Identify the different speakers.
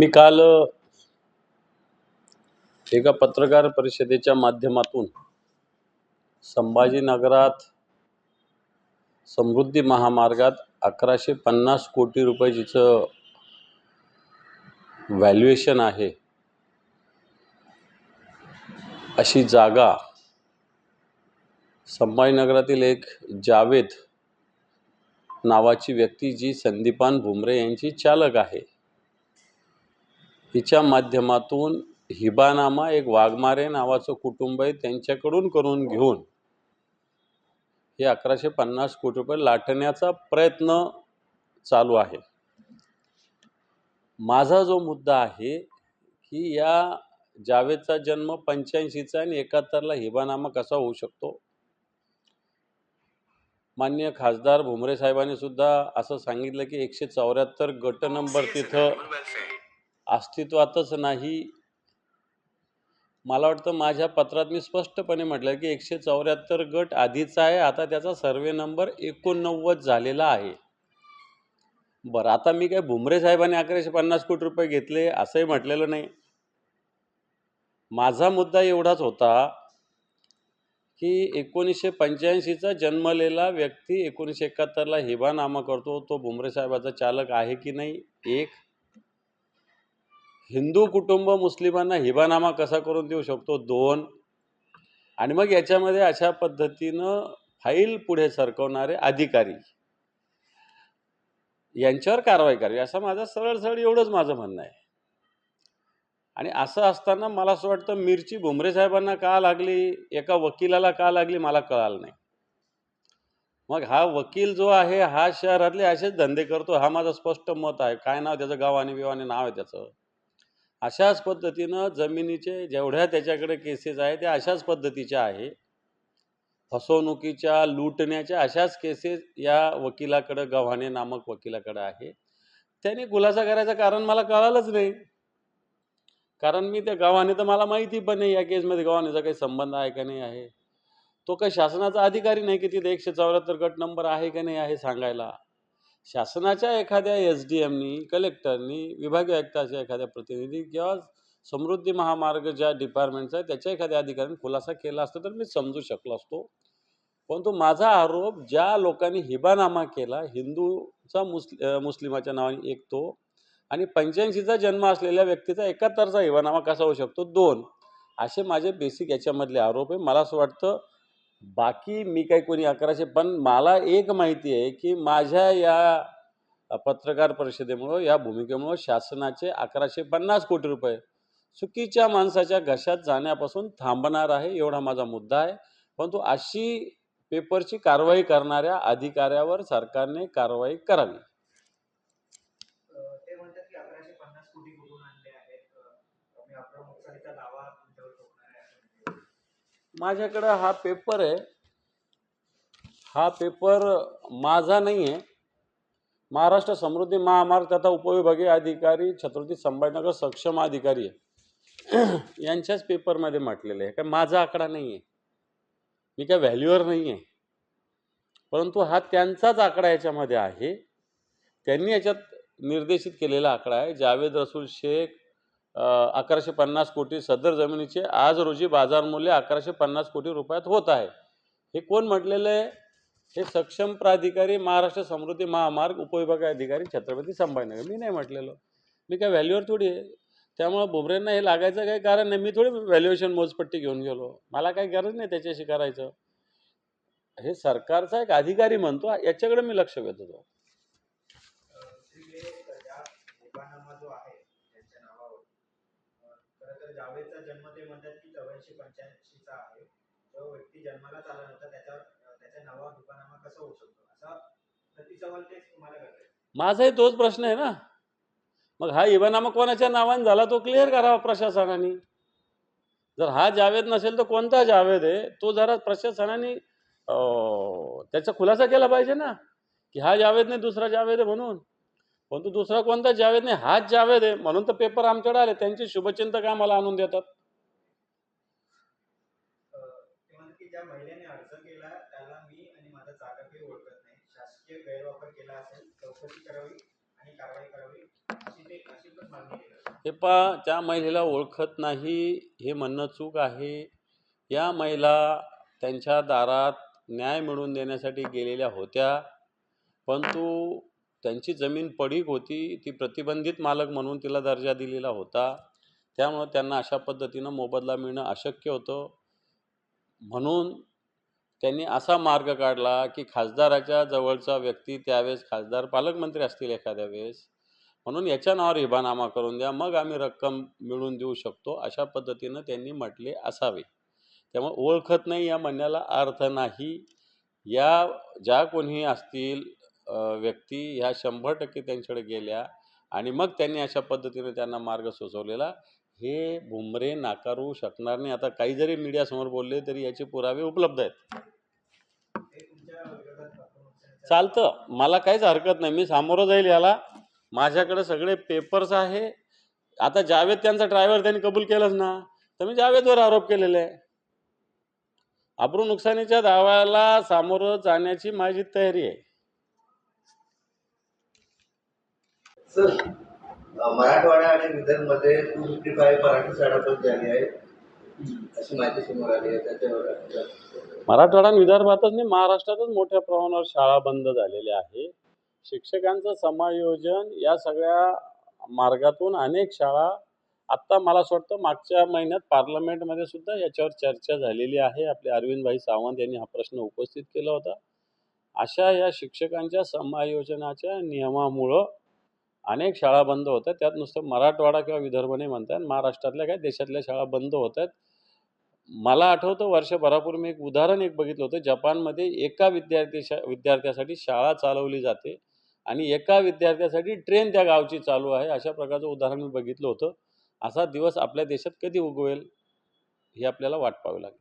Speaker 1: मी काल एका पत्रकार परिषदेच्या माध्यमातून संभाजीनगरात समृद्धी महामार्गात 1150 कोटी रुपये जिचं व्हॅल्युएशन आहे अशी जागा संभाजीनगरातील एक जावेद नावाची व्यक्ती जी संदीपान भुमरे यांची चालक आहे, हिच्या माध्यमातून हिबानामा एक वाघमारे नावाचं कुटुंब आहे त्यांच्याकडून करून घेऊन हे 1150 कोटी रुपये लाटण्याचा प्रयत्न चालू आहे। माझा जो मुद्दा आहे की या जावेदचा जन्म 85चा आणि 71ला हिबानामा कसा होऊ शकतो। माननीय खासदार भुमरे साहेबांनी सुद्धा असं सांगितलं की 174 गट नंबर तिथं अस्तित्वातच नाही। मला वाटतं माझ्या पत्रात मी स्पष्टपणे म्हटलं की 174 गट आधीचा आहे, आता त्याचा सर्वे नंबर 89 झालेला आहे। बरं, आता मी काय भुमरे साहेबांनी 1150 कोटी रुपये घेतले असंही म्हटलेलं नाही। माझा मुद्दा एवढाच होता की 1985चा जन्मलेला व्यक्ती 1971ला हिबानामा करतो, तो भुमरे साहेबाचा चालक आहे की नाही। एक, हिंदू कुटुंब मुस्लिमांना हिबानामा कसा करून देऊ शकतो। दोन, आणि मग याच्यामध्ये अशा पद्धतीनं फाईल पुढे सरकवणारे अधिकारी यांच्यावर कारवाई करावी असं माझं सरळ एवढंच माझं म्हणणं आहे। आणि असं असताना मला असं वाटतं मिरची भुमरे साहेबांना का लागली, एका वकिलाला का लागली मला कळालं नाही। मग हा वकील जो आहे हा शहरातले असेच धंदे करतो, हा माझं स्पष्ट मत आहे। काय नाव त्याचं, गावाने बिवाने नाव आहे त्याचं। अशाच पद्धतीनं जमिनीचे जेवढ्या त्याच्याकडे केसेस आहे त्या अशाच पद्धतीच्या आहे, फसवणुकीच्या, लुटण्याच्या अशाच केसेस या वकिलाकडे, गव्हाणे नामक वकिलाकडे आहे। त्यांनी खुलासा करायचं कारण मला कळालंच नाही, कारण मी त्या गव्हाणे तर मला माहिती पण नाही या केसमध्ये गव्हाणेचा काही संबंध आहे का नाही आहे। तो काही शासनाचा अधिकारी नाही की तिथे 174 गट नंबर आहे का नाही आहे सांगायला। शासनाच्या एखाद्या SDMनी, कलेक्टरनी, विभागीय आयुक्ताच्या एखाद्या प्रतिनिधी किंवा समृद्धी महामार्ग ज्या डिपार्टमेंटचा आहे त्याच्या एखाद्या अधिकाऱ्याने खुलासा केला असता तर मी समजू शकलो असतो। परंतु माझा आरोप ज्या लोकांनी हिबानामा केला, हिंदूचा मुस्लिमाच्या नावाने एक तो, आणि 85चा जन्म असलेल्या व्यक्तीचा 71चा हिबानामा कसा होऊ शकतो, दोन, असे माझे बेसिक याच्यामधले आरोप आहे। मला असं वाटतं बाकी मी काही कोणी 1100, पण मला एक माहिती आहे की माझ्या या पत्रकार परिषदेमुळं, या भूमिकेमुळं शासनाचे 1150 कोटी रुपये चुकीच्या माणसाच्या घशात जाण्यापासून थांबणार आहे, एवढा माझा मुद्दा आहे। परंतु अशी पेपरची कारवाई करणाऱ्या अधिकाऱ्यावर सरकारने कारवाई करावी।
Speaker 2: ते म्हणतात की 1150 कोटी कुठून आणले आहेत, मी अप्रमुखचा दावा तुमच्यावर ठोकणार आहे।
Speaker 1: माझ्याकडे हा पेपर आहे, हा पेपर माझा नाही आहे, महाराष्ट्र समृद्धी महामार्ग तथा उपविभागीय अधिकारी छत्रपती संभाजीनगर सक्षम अधिकारी यांच्याच पेपरमध्ये म्हटलेलं आहे। काय माझा आकडा नाही आहे, मी काय व्हॅल्युअर नाही आहे, परंतु हा त्यांचाच आकडा याच्यामध्ये आहे। त्यांनी याच्यात निर्देशित केलेला आकडा आहे। जावेद रसूल शेख 1150 कोटी सदर जमिनीचे आज रोजी बाजार मूल्य 1150 कोटी रुपयात होत आहे। हे कोण म्हटलेलं आहे? हे सक्षम प्राधिकारी महाराष्ट्र समृद्धी महामार्ग उपविभागीय अधिकारी छत्रपती संभाजीनगर। मी नाही म्हटलेलं, मी काय व्हॅल्युअर थोडी आहे। त्यामुळे भुमरेंना हे लागायचं काही कारण नाही। मी थोडी व्हॅल्युएशन मोजपट्टी घेऊन गेलो, मला काही गरज नाही त्याच्याशी करायचं। हे सरकारचा एक अधिकारी म्हणतो, याच्याकडे मी लक्ष वेधतो।
Speaker 2: जो आहे त्यांच्या नावावर खरं तर जावेदचा जन्म ते म्हणतात की 84-85चा आहे। जो व्यक्ती जन्मालाच आला नव्हता त्याच्या नावावर हिबानामा कसा होऊ शकतो, असा प्रतिसवाल तेच तुम्हाला करतात।
Speaker 1: माझाही तोच प्रश्न आहे ना। मग हा हिबानामा कोणाच्या नावाने झाला तो क्लिअर करावा प्रशासनाने। जर हा जावेद नसेल तर कोणता जावेद आहे तो जरा प्रशासनाने त्याचा खुलासा केला पाहिजे ना, की हा जावेद नाही दुसरा जावेद आहे म्हणून। परंतु दुसरा कोणता जावेद नाही, हाच जावेद आहे म्हणून तर पेपर आमच्याकडे आले, त्यांचे शुभचिंतक आम्हाला आणून देतात।
Speaker 2: ज्या महिलेने अर्ज केला त्याला मी आणि माझा चालकही ओळखत नाही, शासकीय गैरवापर केला असेल चौकशी करावी आणि कारवाई करावी अशी पण मागणी केली.
Speaker 1: हे त्या महिलेला ओळखत नाही हे म्हणणं चूक आहे. या महिला त्यांच्या दारात न्याय मिळवून देण्यासाठी गेलेल्या होत्या, परंतु त्यांची जमीन पडीक होती, ती प्रतिबंधित मालक म्हणून तिला दर्जा दिलेला होता. त्यामुळं त्यांना अशा पद्धतीनं मोबदला मिळणं अशक्य होतं. म्हणून त्यांनी असा मार्ग काढला की खासदाराच्या जवळचा व्यक्ती, त्यावेळेस खासदार पालकमंत्री असतील एखाद्या वेळेस, म्हणून याच्या नावावर हिबानामा करून द्या, मग आम्ही रक्कम मिळवून देऊ शकतो, अशा पद्धतीनं त्यांनी म्हटले असावे. त्यामुळे ओळखत नाही या म्हणण्याला अर्थ नाही. या ज्या कोणी असतील व्यक्ती, ह्या 100% त्यांच्याकडे गेल्या आणि मग त्यांनी अशा पद्धतीने त्यांना मार्ग सुचवलेला, हे भुमरे नाकारू शकणार नाही. आता काही जरी मीडियासमोर बोलले तरी याचे पुरावे उपलब्ध आहेत.
Speaker 2: हे तुमच्या विरोधात फसवणुकीचा
Speaker 1: चालतं, मला काहीच हरकत नाही, मी सामोरं जाईल याला. माझ्याकडे सगळे पेपर्स आहे. आता जावेद त्यांचा ड्रायव्हर त्यांनी कबूल केलंच ना, तर मी जावेदवर आरोप केलेले आहे. अब्रू नुकसानीच्या दाव्याला सामोरं जाण्याची माझी तयारी आहे.
Speaker 3: सर, मराठवाडा आणि विदर्भमध्ये 255 मराठी शाळा बंद झाली आहे अशी माहिती समोर आली आहे. त्याच्यावर
Speaker 1: मराठवाडा आणि विदर्भातच नाही, महाराष्ट्रातच मोठ्या प्रमाणावर शाळा बंद झालेल्या आहे. शिक्षकांचं समायोजन या सगळ्या मार्गातून अनेक शाळा, आत्ता मला असं वाटतं मागच्या महिन्यात पार्लमेंटमध्ये सुद्धा याच्यावर चर्चा झालेली आहे. आपले अरविंदभाई सावंत यांनी हा प्रश्न उपस्थित केला होता. अशा या शिक्षकांच्या समायोजनाच्या नियमामुळं अनेक शाळा बंद होत आहेत. त्यात नुसतं मराठवाडा किंवा विदर्भ नाही म्हणता येत, महाराष्ट्रातल्या काय देशातल्या शाळा बंद होत आहेत. मला आठवतं वर्षभरापूर्वी मी एक उदाहरण बघितलं होतं. जपानमध्ये एका विद्यार्थ्यासाठी शाळा चालवली जाते आणि एका विद्यार्थ्यासाठी ट्रेन त्या गावची चालू आहे. अशा प्रकारचं उदाहरण मी बघितलं होतं. असा दिवस आपल्या देशात कधी उगवेल, हे आपल्याला वाट पाहावी लागेल.